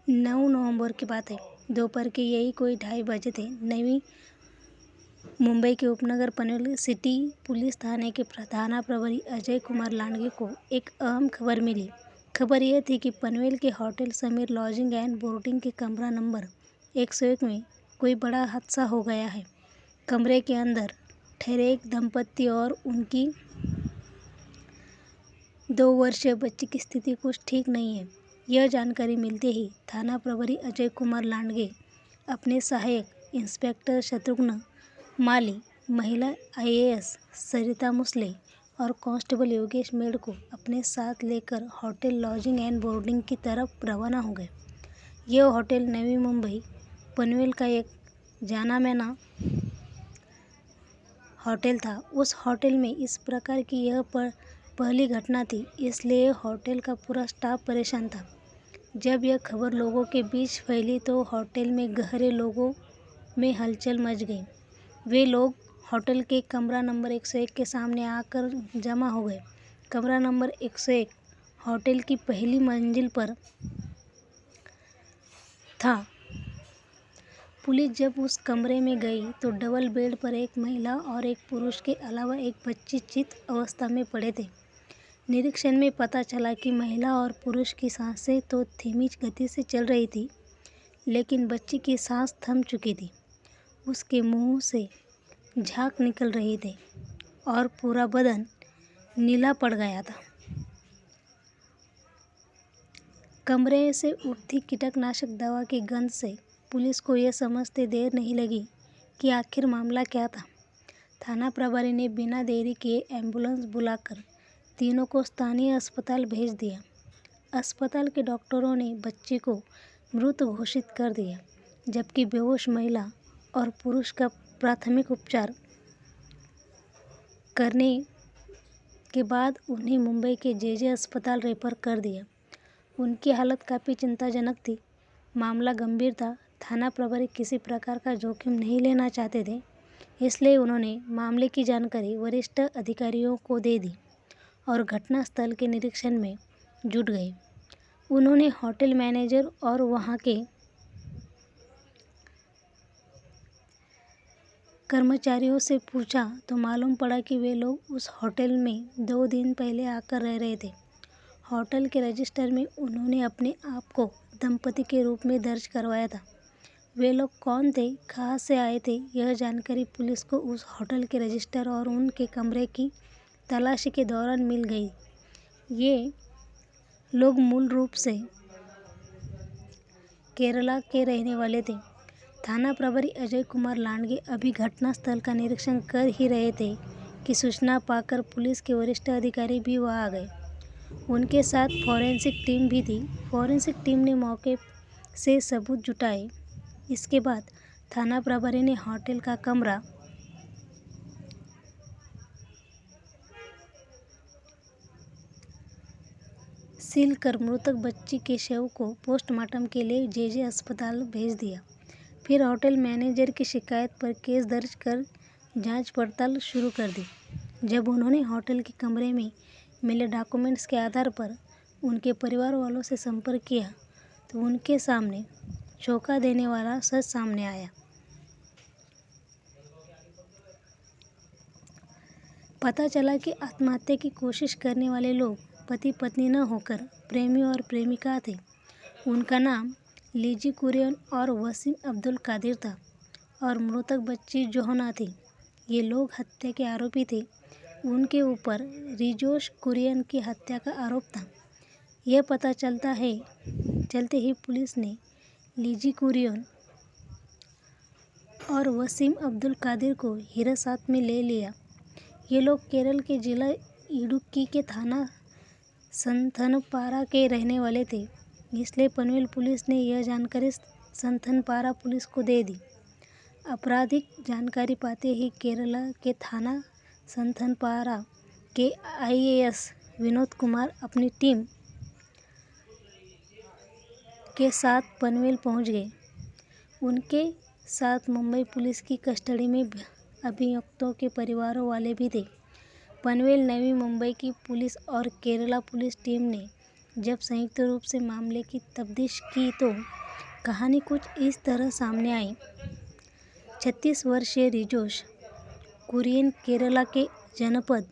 9 नवंबर की बात है। दोपहर के यही कोई 2:30 बजे थे। नवी मुंबई के उपनगर पनवेल सिटी पुलिस थाने के थाना प्रभारी अजय कुमार लांडगे को एक अहम खबर मिली। खबर यह थी कि पनवेल के hotel Sameer lodging and boarding के कमरा नंबर 101 में कोई बड़ा हादसा हो गया है। कमरे के अंदर ठहरे एक दंपत्ति और उनकी 2 वर्षीय बच्ची की स्थिति कुछ ठीक नहीं है। यह जानकारी मिलते ही थाना प्रभारी अजय कुमार लांडगे अपने सहायक इंस्पेक्टर शत्रुघ्न माली, महिला IAS सरिता मुसले और कांस्टेबल योगेश मेड़ को अपने साथ लेकर होटल लॉजिंग एंड बोर्डिंग की तरफ रवाना हो गए। यह होटल नवी मुंबई पनवेल का एक जाना माना होटल था। उस होटल में इस प्रकार की यह पहली घटना थी, इसलिए होटल का पूरा स्टाफ परेशान था। जब यह खबर लोगों के बीच फैली तो होटल में गहरे लोगों में हलचल मच गई। वे लोग होटल के कमरा नंबर 101 के सामने आकर जमा हो गए। कमरा नंबर 101 होटल की पहली मंजिल पर था। पुलिस जब उस कमरे में गई तो डबल बेड पर एक महिला और एक पुरुष के अलावा एक बच्ची चित अवस्था में पड़े थे। निरीक्षण में पता चला कि महिला और पुरुष की सांसें तो धीमी गति से चल रही थी, लेकिन बच्ची की सांस थम चुकी थी। उसके मुंह से झाग निकल रहे थे और पूरा बदन नीला पड़ गया था। कमरे से उठती कीटनाशक दवा की गंध से पुलिस को यह समझते देर नहीं लगी कि आखिर मामला क्या था। थाना प्रभारी ने बिना देरी किए एम्बुलेंस बुलाकर तीनों को स्थानीय अस्पताल भेज दिया। अस्पताल के डॉक्टरों ने बच्ची को मृत घोषित कर दिया, जबकि बेहोश महिला और पुरुष का प्राथमिक उपचार करने के बाद उन्हें मुंबई के JJ अस्पताल रेफर कर दिया। उनकी हालत काफ़ी चिंताजनक थी। मामला गंभीर था। थाना प्रभारी किसी प्रकार का जोखिम नहीं लेना चाहते थे, इसलिए उन्होंने मामले की जानकारी वरिष्ठ अधिकारियों को दे दी और घटनास्थल के निरीक्षण में जुट गए। उन्होंने होटल मैनेजर और वहां के कर्मचारियों से पूछा तो मालूम पड़ा कि वे लोग उस होटल में 2 दिन पहले आकर रह रहे थे। होटल के रजिस्टर में उन्होंने अपने आप को दंपति के रूप में दर्ज करवाया था। वे लोग कौन थे, कहाँ से आए थे, यह जानकारी पुलिस को उस होटल के रजिस्टर और उनके कमरे की तलाशी के दौरान मिल गई। ये लोग मूल रूप से केरला के रहने वाले थे। थाना प्रभारी अजय कुमार लांडगे अभी घटनास्थल का निरीक्षण कर ही रहे थे कि सूचना पाकर पुलिस के वरिष्ठ अधिकारी भी वहां आ गए। उनके साथ फॉरेंसिक टीम भी थी। फॉरेंसिक टीम ने मौके से सबूत जुटाए। इसके बाद थाना प्रभारी ने होटल का कमरा सील कर मृतक बच्ची के शव को पोस्टमार्टम के लिए JJ अस्पताल भेज दिया। फिर होटल मैनेजर की शिकायत पर केस दर्ज कर जांच पड़ताल शुरू कर दी। जब उन्होंने होटल के कमरे में मिले डॉक्यूमेंट्स के आधार पर उनके परिवार वालों से संपर्क किया तो उनके सामने चौंका देने वाला सच सामने आया। पता चला कि आत्महत्या की कोशिश करने वाले लोग पति पत्नी न होकर प्रेमी और प्रेमिका थे। उनका नाम लीजी कुरियन और वसीम अब्दुल कादिर था और मृतक बच्ची जोहना थी। ये लोग हत्या के आरोपी थे। उनके ऊपर रिजोश कुरियन की हत्या का आरोप था। यह पता चलते ही पुलिस ने लीजी कुरियन और वसीम अब्दुल कादिर को हिरासत में ले लिया। ये लोग केरल के जिला इडुक्की के थाना संथनपारा के रहने वाले थे, इसलिए पनवेल पुलिस ने यह जानकारी संथनपारा पुलिस को दे दी। आपराधिक जानकारी पाते ही केरला के थाना संथनपारा के IAS विनोद कुमार अपनी टीम के साथ पनवेल पहुंच गए। उनके साथ मुंबई पुलिस की कस्टडी में अभियुक्तों के परिवारों वाले भी थे। पनवेल नवी मुंबई की पुलिस और केरला पुलिस टीम ने जब संयुक्त रूप से मामले की तफ्तीश की तो कहानी कुछ इस तरह सामने आई। 36 वर्षीय रिजोश कुरियन केरला के जनपद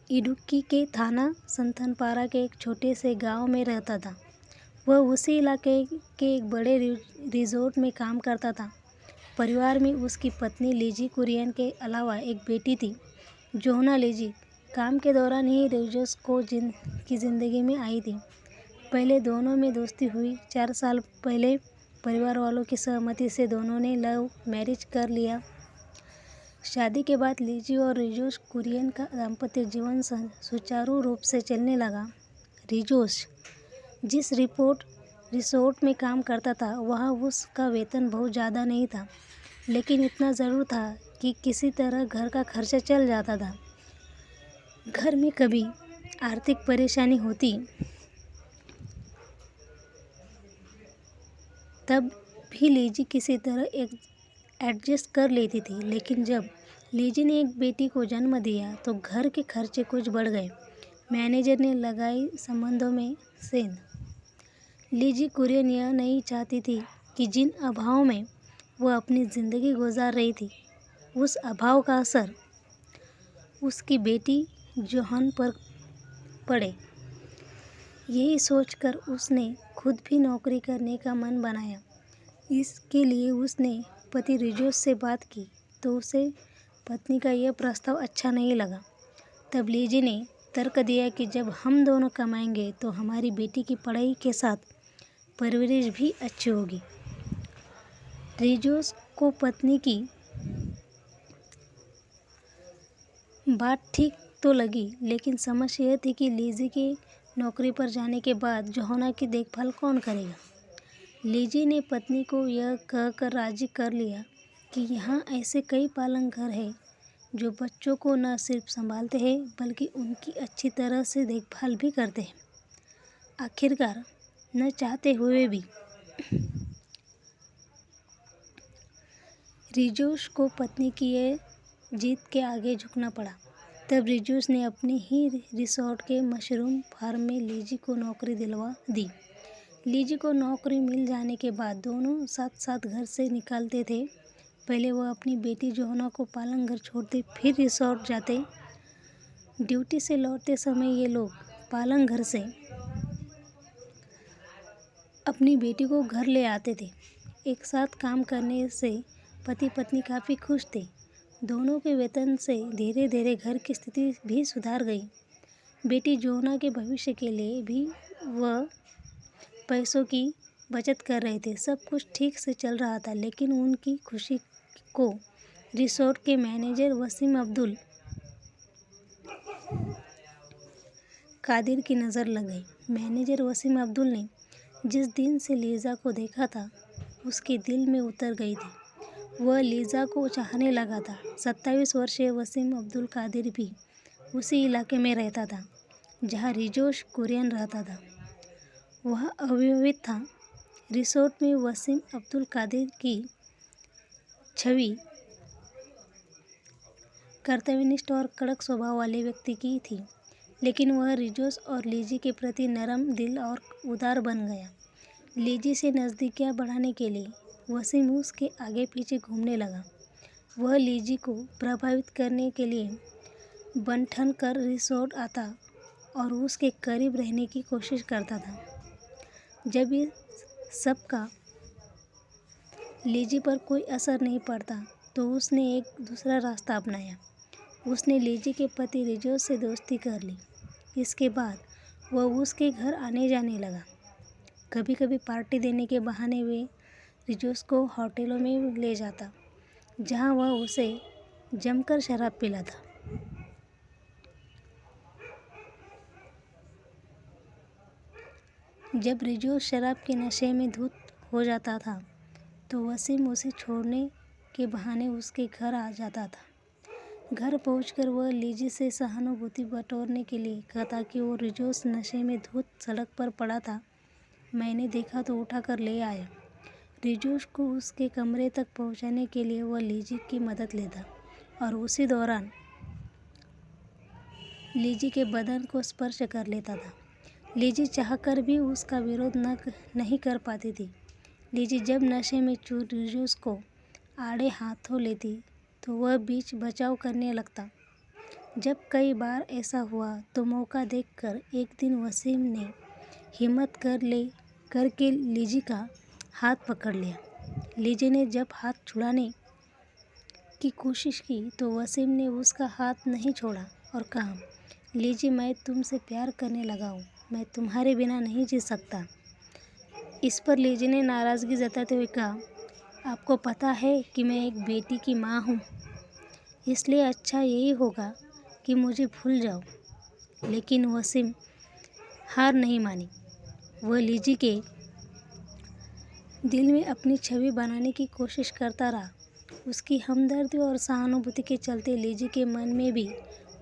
इडुक्की के थाना संथनपारा के एक छोटे से गांव में रहता था। वह उसी इलाके के एक बड़े रिजॉर्ट में काम करता था। परिवार में उसकी पत्नी लीजी कुरियन के अलावा एक बेटी थी, जोहना लीजी। काम के दौरान ही रिजोश की ज़िंदगी में आई थी। पहले दोनों में दोस्ती हुई। 4 साल पहले परिवार वालों की सहमति से दोनों ने लव मैरिज कर लिया। शादी के बाद लीजी और रिजोश कुरियन का दाम्पत्य जीवन सुचारू रूप से चलने लगा। रिजोश जिस रिसोर्ट में काम करता था वहाँ उसका वेतन बहुत ज़्यादा नहीं था, लेकिन इतना ज़रूर था कि किसी तरह घर का खर्चा चल जाता था। घर में कभी आर्थिक परेशानी होती तब भी लीजी किसी तरह एडजस्ट कर लेती थी, लेकिन जब लीजी ने एक बेटी को जन्म दिया तो घर के खर्चे कुछ बढ़ गए। मैनेजर ने लगाई संबंधों में सेंध। लीजी कुरियन यह नहीं चाहती थी कि जिन अभाव में वह अपनी ज़िंदगी गुजार रही थी, उस अभाव का असर उसकी बेटी जोहन पर पड़े। यही सोचकर उसने खुद भी नौकरी करने का मन बनाया। इसके लिए उसने पति रिजोश से बात की तो उसे पत्नी का यह प्रस्ताव अच्छा नहीं लगा। तब लीजी ने तर्क दिया कि जब हम दोनों कमाएंगे तो हमारी बेटी की पढ़ाई के साथ परवरिश भी अच्छी होगी। रिजोश को पत्नी की बात ठीक तो लगी, लेकिन समस्या यह थी कि लीजी के नौकरी पर जाने के बाद जोहना की देखभाल कौन करेगा। लीजी ने पत्नी को यह कहकर राजी कर लिया कि यहाँ ऐसे कई पालन घर हैं जो बच्चों को न सिर्फ संभालते हैं बल्कि उनकी अच्छी तरह से देखभाल भी करते हैं। आखिरकार न चाहते हुए भी रिजोश को पत्नी की यह जीत के आगे झुकना पड़ा। तब रिजोश ने अपने ही रिसोर्ट के मशरूम फार्म में लीजी को नौकरी दिलवा दी। लीजी को नौकरी मिल जाने के बाद दोनों साथ साथ घर से निकलते थे। पहले वह अपनी बेटी जोहना को पालन घर छोड़ते, फिर रिसोर्ट जाते। ड्यूटी से लौटते समय ये लोग पालन घर से अपनी बेटी को घर ले आते थे। एक साथ काम करने से पति पत्नी काफ़ी खुश थे। दोनों के वेतन से धीरे धीरे घर की स्थिति भी सुधार गई। बेटी जोहना के भविष्य के लिए भी वह पैसों की बचत कर रहे थे। सब कुछ ठीक से चल रहा था, लेकिन उनकी खुशी को रिसोर्ट के मैनेजर वसीम अब्दुल कादिर की नज़र लग गई। मैनेजर वसीम अब्दुल ने जिस दिन से लीजा को देखा था उसके दिल में उतर गई थी। वह लीजा को चाहने लगा था। 27 वर्षीय वसीम अब्दुल कादिर भी उसी इलाके में रहता था जहां रिजोश कुरियन रहता था। वह अविवाहित था। रिसोर्ट में वसीम अब्दुल कादिर की छवि कर्तव्यनिष्ठ और कड़क स्वभाव वाले व्यक्ति की थी, लेकिन वह रिजोश और लीजी के प्रति नरम दिल और उदार बन गया। लीजी से नज़दीकियाँ बढ़ाने के लिए वसीम उसके आगे पीछे घूमने लगा। वह लीजी को प्रभावित करने के लिए बन-ठन कर रिसोर्ट आता और उसके करीब रहने की कोशिश करता था। जब इस सब का लीजी पर कोई असर नहीं पड़ता तो उसने एक दूसरा रास्ता अपनाया। उसने लीजी के पति रिजोश से दोस्ती कर ली। इसके बाद वह उसके घर आने जाने लगा। कभी कभी पार्टी देने के बहाने वे रिजोश को होटलों में ले जाता, जहां वह उसे जमकर शराब पिलाता। जब रिजोश शराब के नशे में धुत हो जाता था तो वसीम उसे छोड़ने के बहाने उसके घर आ जाता था। घर पहुंचकर वह लीजी से सहानुभूति बटोरने के लिए कहता कि वो रिजोश नशे में धुत सड़क पर पड़ा था, मैंने देखा तो उठाकर ले आया। रिजोश को उसके कमरे तक पहुंचाने के लिए वह लीजी की मदद लेता और उसी दौरान लीजी के बदन को स्पर्श कर लेता था। लीजी चाहकर भी उसका विरोध नहीं कर पाती थी। लीजी जब नशे में चूर रिजोस को आड़े हाथों लेती तो वह बीच बचाव करने लगता। जब कई बार ऐसा हुआ तो मौका देखकर एक दिन वसीम ने हिम्मत करके लीजी का हाथ पकड़ लिया। लीजी ने जब हाथ छुड़ाने की कोशिश की तो वसीम ने उसका हाथ नहीं छोड़ा और कहा, लीजी, मैं तुमसे प्यार करने लगा हूँ, मैं तुम्हारे बिना नहीं जी सकता। इस पर लीजी ने नाराज़गी जताते हुए कहा, आपको पता है कि मैं एक बेटी की माँ हूँ, इसलिए अच्छा यही होगा कि मुझे भूल जाओ। लेकिन वसीम हार नहीं मानी। वह लीजी के दिल में अपनी छवि बनाने की कोशिश करता रहा। उसकी हमदर्दी और सहानुभूति के चलते लीजी के मन में भी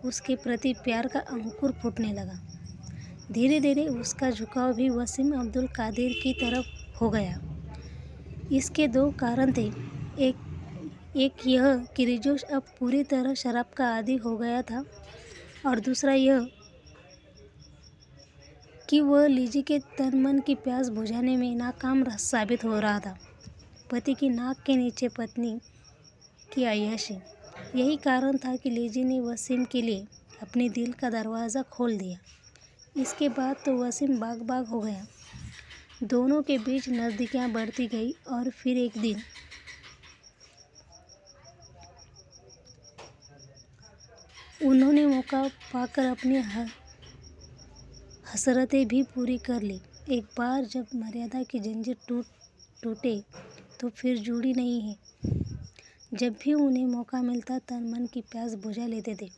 उसके प्रति प्यार का अंकुर फूटने लगा। धीरे धीरे उसका झुकाव भी वसीम अब्दुल कादिर की तरफ हो गया। इसके दो कारण थे। एक यह कि रिजोश अब पूरी तरह शराब का आदी हो गया था और दूसरा यह कि वह लीजी के तन मन की प्यास बुझाने में नाकाम साबित हो रहा था। पति की नाक के नीचे पत्नी की अय्याशी, यही कारण था कि लीजी ने वसीम के लिए अपने दिल का दरवाज़ा खोल दिया। इसके बाद तो वसीम बाग हो गया। दोनों के बीच नज़दीकियाँ बढ़ती गई और फिर एक दिन उन्होंने मौका पाकर अपनी हसरतें भी पूरी कर ली। एक बार जब मर्यादा की जंजीर टूटे तो फिर जुड़ी नहीं है। जब भी उन्हें मौका मिलता तन मन की प्यास बुझा लेते थे।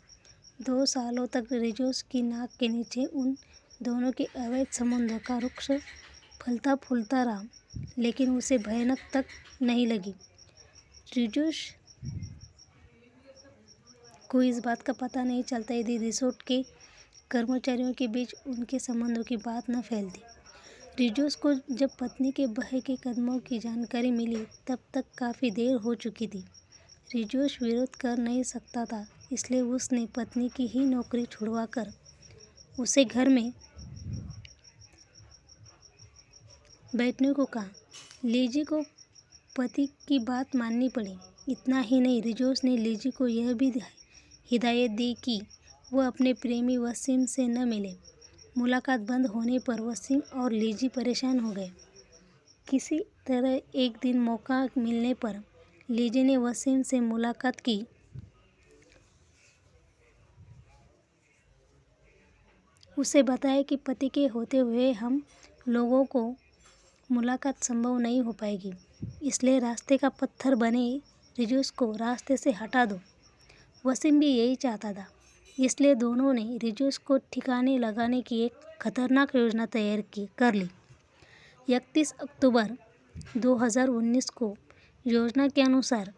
2 सालों तक रिजोस की नाक के नीचे उन दोनों के अवैध संबंधों का वृक्ष फलता फूलता रहा, लेकिन उसे भयानक तक नहीं लगी। रिजोस को इस बात का पता नहीं चलता यदि रिसोर्ट के कर्मचारियों के बीच उनके संबंधों की बात न फैलती। रिजोस को जब पत्नी के बहे के कदमों की जानकारी मिली तब तक काफ़ी देर हो चुकी थी। रिजोस विरोध कर नहीं सकता था, इसलिए उसने पत्नी की ही नौकरी छुड़वाकर उसे घर में बैठने को कहा। लीजी को पति की बात माननी पड़ी। इतना ही नहीं, रिजोस ने लीजी को यह भी हिदायत दी कि वह अपने प्रेमी वसीम से न मिले। मुलाकात बंद होने पर वसीम और लीजी परेशान हो गए। किसी तरह एक दिन मौका मिलने पर लीजी ने वसीम से मुलाकात की। उसे बताया कि पति के होते हुए हम लोगों को मुलाकात संभव नहीं हो पाएगी, इसलिए रास्ते का पत्थर बने रिजोस को रास्ते से हटा दो। वसीम भी यही चाहता था, इसलिए दोनों ने रिजोस को ठिकाने लगाने की एक खतरनाक योजना तैयार कर ली। 31 अक्टूबर 2019 को योजना के अनुसार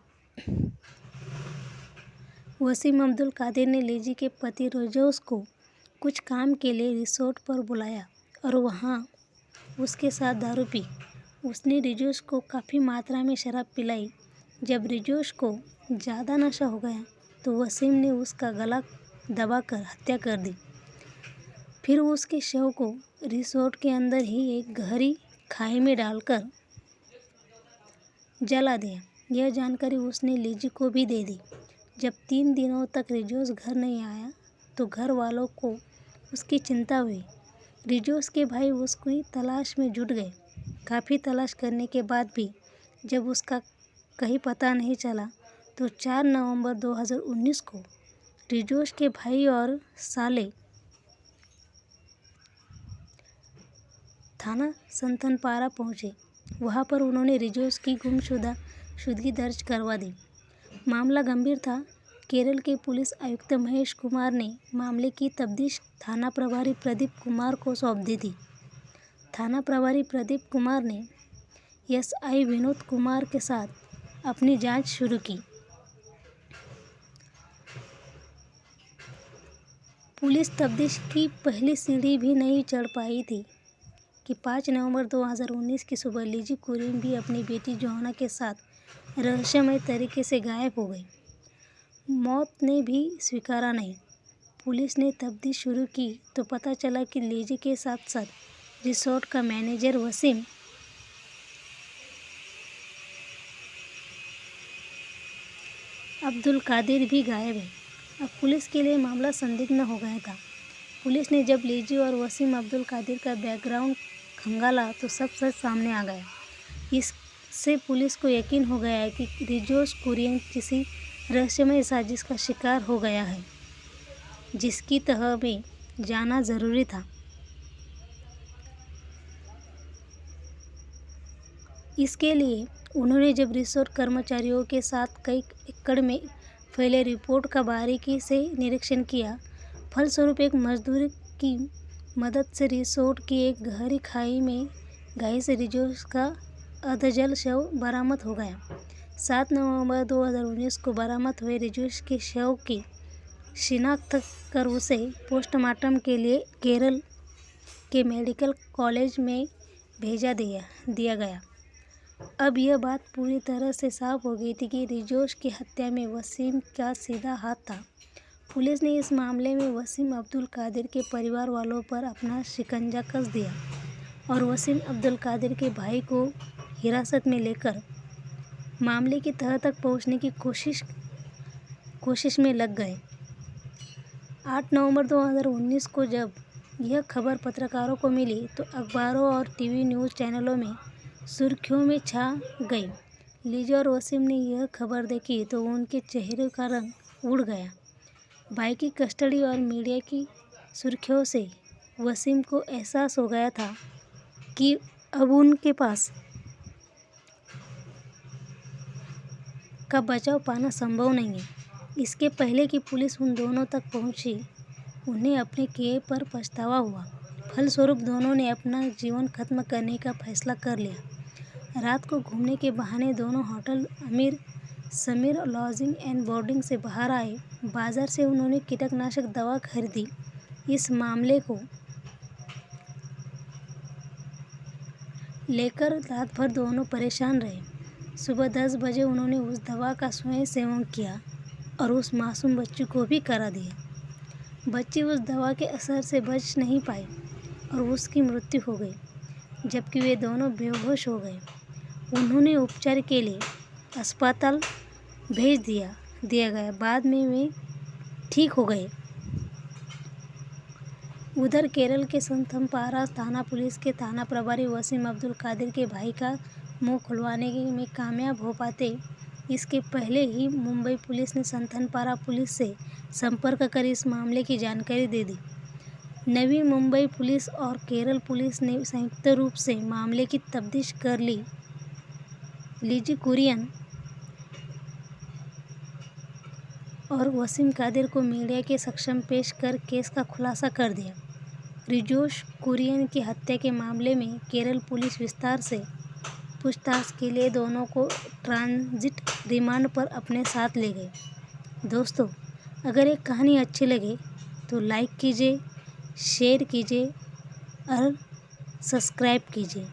वसीम अब्दुल कादिर ने लीजी के पति रिजोस को कुछ काम के लिए रिसोर्ट पर बुलाया और वहाँ उसके साथ दारू पी। उसने रिजोस को काफ़ी मात्रा में शराब पिलाई। जब रिजोस को ज़्यादा नशा हो गया तो वसीम ने उसका गला दबाकर हत्या कर दी। फिर उसके शव को रिसोर्ट के अंदर ही एक गहरी खाई में डालकर जला दिया। यह जानकारी उसने लीजी को भी दे दी। जब 3 दिनों तक रिजोस घर नहीं आया तो घर वालों को उसकी चिंता हुई। रिजोस के भाई उसकी तलाश में जुट गए। काफ़ी तलाश करने के बाद भी जब उसका कहीं पता नहीं चला तो 4 नवंबर 2019 को रिजोस के भाई और साले थाना संतनपारा पहुंचे। वहां पर उन्होंने रिजोस की गुमशुदगी दर्ज करवा दी। मामला गंभीर था। केरल के पुलिस आयुक्त महेश कुमार ने मामले की तफ्तीश थाना प्रभारी प्रदीप कुमार को सौंप दी थी। थाना प्रभारी प्रदीप कुमार ने एसआई विनोद कुमार के साथ अपनी जांच शुरू की। पुलिस तफ्तीश की पहली सीढ़ी भी नहीं चढ़ पाई थी कि 5 नवंबर 2019 की सुबह लीजी कुरीन भी अपनी बेटी जोहाना के साथ रहस्यमय तरीके से गायब हो गई। मौत ने भी स्वीकारा नहीं। पुलिस ने तफ्तीश शुरू की तो पता चला कि लीजी के साथ साथ रिसोर्ट का मैनेजर वसीम अब्दुल कादिर भी गायब है। अब पुलिस के लिए मामला संदिग्ध हो गया था। पुलिस ने जब लीजी और वसीम अब्दुल कादिर का बैकग्राउंड खंगाला तो सब सच सामने आ गया। इससे पुलिस को यकीन हो गया कि रिजोश कुरियन किसी रहस्यमय साजिश का शिकार हो गया है, जिसकी तह में जाना जरूरी था। इसके लिए उन्होंने जब रिसोर्ट कर्मचारियों के साथ कई एकड़ में फैले रिपोर्ट का बारीकी से निरीक्षण किया, फलस्वरूप एक मजदूर की मदद से रिसोर्ट की एक गहरी खाई में गहरे से रिजोश का अधजल शव बरामद हो गया। 7 नवंबर 2019 को बरामद हुए रिजोश के शव की शिनाख्त कर उसे पोस्टमार्टम के लिए केरल के मेडिकल कॉलेज में भेजा दिया गया। अब यह बात पूरी तरह से साफ हो गई थी कि रिजोश की हत्या में वसीम का सीधा हाथ था। पुलिस ने इस मामले में वसीम अब्दुल कादिर के परिवार वालों पर अपना शिकंजा कस दिया और वसीम अब्दुल कादिर के भाई को हिरासत में लेकर मामले की तह तक पहुंचने की कोशिश में लग गए। 8 नवंबर 2019 को जब यह खबर पत्रकारों को मिली तो अखबारों और टीवी न्यूज़ चैनलों में सुर्खियों में छा गई। लीजी और वसीम ने यह खबर देखी तो उनके चेहरे का रंग उड़ गया। भाई की कस्टडी और मीडिया की सुर्खियों से वसीम को एहसास हो गया था कि अब उनके पास का बचाव पाना संभव नहीं है। इसके पहले कि पुलिस उन दोनों तक पहुंची, उन्हें अपने किए पर पछतावा हुआ। फलस्वरूप दोनों ने अपना जीवन खत्म करने का फैसला कर लिया। रात को घूमने के बहाने दोनों होटल अमीर समीर लॉजिंग एंड बोर्डिंग से बाहर आए। बाजार से उन्होंने कीटनाशक दवा खरीदी। इस मामले को लेकर रात भर दोनों परेशान रहे। सुबह 10 बजे उन्होंने उस दवा का स्वयं सेवन किया और उस मासूम बच्ची को भी करा दिया। बच्ची उस दवा के असर से बच नहीं पाई और उसकी मृत्यु हो गई, जबकि वे दोनों बेहोश हो गए। उन्होंने उपचार के लिए अस्पताल भेज दिया गया। बाद में वे ठीक हो गए। उधर केरल के संथमपारा थाना पुलिस के थाना प्रभारी वसीम अब्दुल कादिर के भाई का मुंह खुलवाने में कामयाब हो पाते, इसके पहले ही मुंबई पुलिस ने संथमपारा पुलिस से संपर्क कर इस मामले की जानकारी दे दी। नवी मुंबई पुलिस और केरल पुलिस ने संयुक्त रूप से मामले की तफ्तीश कर ली। लीजी कुरियन और वसीम कादिर को मीडिया के समक्ष पेश कर केस का खुलासा कर दिया। रिजोश कुरियन की हत्या के मामले में केरल पुलिस विस्तार से पूछताछ के लिए दोनों को ट्रांजिट रिमांड पर अपने साथ ले गए। दोस्तों, अगर एक कहानी अच्छी लगे तो लाइक कीजिए, शेयर कीजिए और सब्सक्राइब कीजिए।